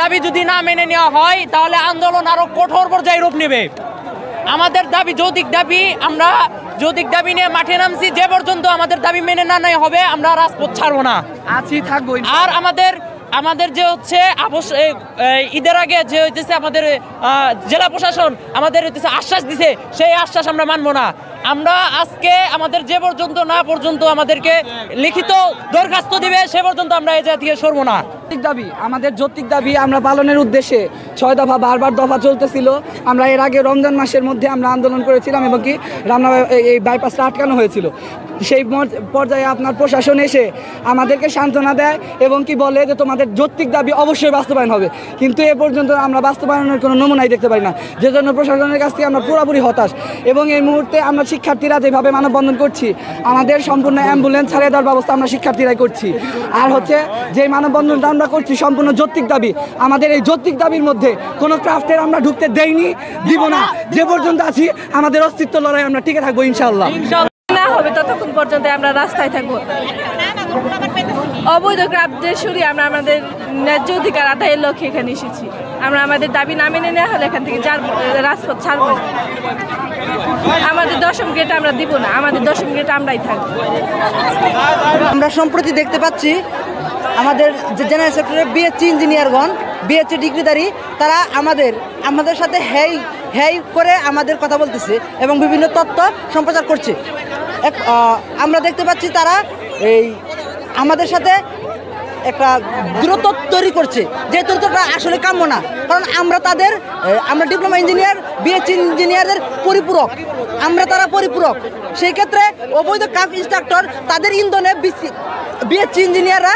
দাবি যদি না মেনে নেওয়া হয় তাহলে আন্দোলন আরো কঠোর পর্যায়ে রূপ নেবে। আমাদের দাবি যৌক্তিক দাবি, আমরা যৌক্তিক দাবি নিয়ে মাঠে নামছি। যে পর্যন্ত আমাদের দাবি মেনে না নেওয়া হবে আমরা রাজপথ ছাড়বো না, আছি থাকবো। আর আমাদের যে হচ্ছে ঈদের আগে যে হইতেছে আমাদের জেলা প্রশাসন আমাদের হইতেছে আশ্বাস দিছে, সেই আশ্বাস আমরা মানবো না। আমরা আজকে আমাদের যে পর্যন্ত আমাদেরকে লিখিত দরখাস্ত দিবে সে পর্যন্ত আমরা এই জায়গা থেকে সরবো না। দাবি আমাদের যৌক্তিক দাবি আমরা পালনের উদ্দেশ্যে 6 দফা বারবার দফা চলতেছিল। আমরা এর আগে রমজান মাসের মধ্যে আমরা আন্দোলন করেছিলাম এবং কি এই বাইপাসটা আটকানো হয়েছিল। সেই পর্যায়ে আপনার প্রশাসন এসে আমাদেরকে সান্ত্বনা দেয় এবং কি বলে যে তোমাদের যৌক্তিক দাবি অবশ্যই বাস্তবায়ন হবে, কিন্তু এ পর্যন্ত আমরা বাস্তবায়নের কোনো নমুনাই দেখতে পাই না, যে জন্য প্রশাসনের কাছ থেকে আমরা পুরোপুরি হতাশ। এবং এই মুহূর্তে আমরা শিক্ষার্থীরা যেভাবে মানববন্ধন করছি, আমাদের সম্পূর্ণ অ্যাম্বুলেন্স ছাড়িয়ে দেওয়ার ব্যবস্থা আমরা শিক্ষার্থীরাই করছি। আর হচ্ছে যে মানববন্ধনটা আমরা করছি সম্পূর্ণ যৌক্তিক দাবি, আমাদের এই যৌক্তিক দাবির মধ্যে কোনো ক্রাফটের আমরা ঢুকতে দেইনি, দিব না। যে পর্যন্ত আছি আমাদের অস্তিত্ব লড়াই আমরা টিকে থাকবো ইনশাআল্লাহ। না হবে ততক্ষণ পর্যন্ত আমরা রাস্তায় থাকবো। অবৈধ ক্রাফটদের সরিয়ে আমরা আমাদের ন্যায্য অধিকার আদায়ের লক্ষ্যে এখানে এসেছি। আমরা আমাদের দাবি না মেনে নেওয়া হলে এখান থেকে রাজপথ ছাড়বো। আমাদের 10ম গেটে আমরা দিব না, আমাদের 10ম গেটে আমরাই থাকবো। আমরা সম্প্রতি দেখতে পাচ্ছি আমাদের যে জেনারেল সেক্টরের বিএসসি ইঞ্জিনিয়ারগণ, বিএসসি ডিগ্রিধারী, তারা আমাদের সাথে হেই করে আমাদের কথা বলতেছে এবং বিভিন্ন তথ্য সম্প্রচার করছে। আমরা দেখতে পাচ্ছি তারা আমাদের সাথে একটা দূরত্ব তৈরি করছে, যে দূরত্বটা আসলে কাম্য না। কারণ আমরা ডিপ্লোমা ইঞ্জিনিয়ার, বিএসসি ইঞ্জিনিয়ারদের পরিপূরক, তারা পরিপূরক। সেই ক্ষেত্রে অবৈধ ক্রাফট ইনস্ট্রাক্টর তাদের ইন্ধনে বিএসসি ইঞ্জিনিয়াররা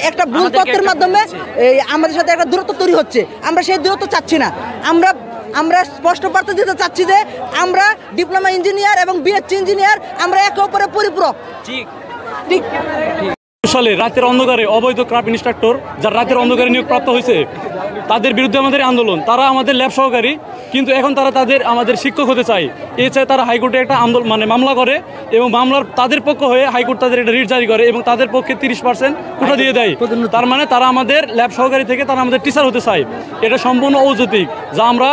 একটা ভুল তথ্যের মাধ্যমে আমাদের সাথে একটা দূরত্ব তৈরি হচ্ছে। আমরা সেই দূরত্ব চাচ্ছি না। আমরা স্পষ্ট বার্তা দিতে চাচ্ছি যে আমরা ডিপ্লোমা ইঞ্জিনিয়ার এবং বিএসসি ইঞ্জিনিয়ার, আমরা একে অপরের পরিপূরক। ঠিক সালে রাতের অন্ধকারে অবৈধ ক্রাফট ইনস্ট্রাক্টর যারা রাতের অন্ধকারে নিয়োগপ্রাপ্ত হয়েছে তাদের বিরুদ্ধে আমাদের আন্দোলন। তারা আমাদের ল্যাব সহকারী, কিন্তু এখন তারা আমাদের শিক্ষক হতে চায়। এছাড়া তারা হাইকোর্টে একটা মামলা করে এবং মামলার তাদের পক্ষ হয়ে হাইকোর্ট তাদের একটা রিট জারি করে এবং তাদের পক্ষে 30% কোটা দিয়ে দেয়। তার মানে তারা আমাদের ল্যাব সহকারী থেকে তারা আমাদের টিচার হতে চায়। এটা সম্পূর্ণ অযৌক্তিক, যা আমরা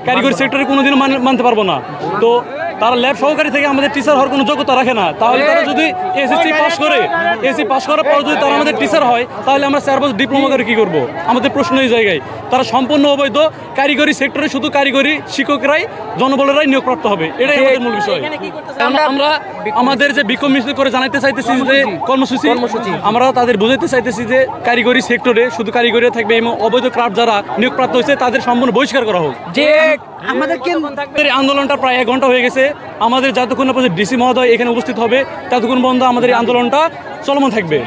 কারিগরি সেক্টরে কোনোদিনও মানতে পারবো না। তো তারা ল্যাব সহকারী থেকে আমাদের টিচার হওয়ার কোনো যোগ্যতা রাখে না। তাহলে তারা যদি এসএসসি পাস করার পর যদি তারা আমাদের টিচার হয়, তাহলে আমরা 4 বছর ডিপ্লোমা করে কী করবো? আমাদের প্রশ্ন এই জায়গায়। তারা সম্পূর্ণ অবৈধ। কারিগরি সেক্টরে শুধু কারিগরি শিক্ষকরাই, জনবলেরাই নিয়োগপ্রাপ্ত হবে, এটাই আমাদের মূল বিষয়। আমরা আমাদের যে বিক্ষোভ মিছিল করে জানাইতে চাইতেছি যে কর্মসূচি, আমরা তাদের বুঝাইতে চাইতেছি যে কারিগরি সেক্টরে শুধু কারিগরি থাকবে এবং অবৈধ ক্রাফট যারা নিয়োগপ্রাপ্ত হয়েছে তাদের সম্পূর্ণ বহিষ্কার করা হোক। যে আমাদের আন্দোলনটা প্রায় 1 ঘন্টা হয়ে গেছে। আমাদের যতক্ষণ না পর্যন্ত ডিসি মহোদয় এখানে উপস্থিত হবে ততক্ষণ পর্যন্ত আমাদের এই আন্দোলনটা চলমান থাকবে।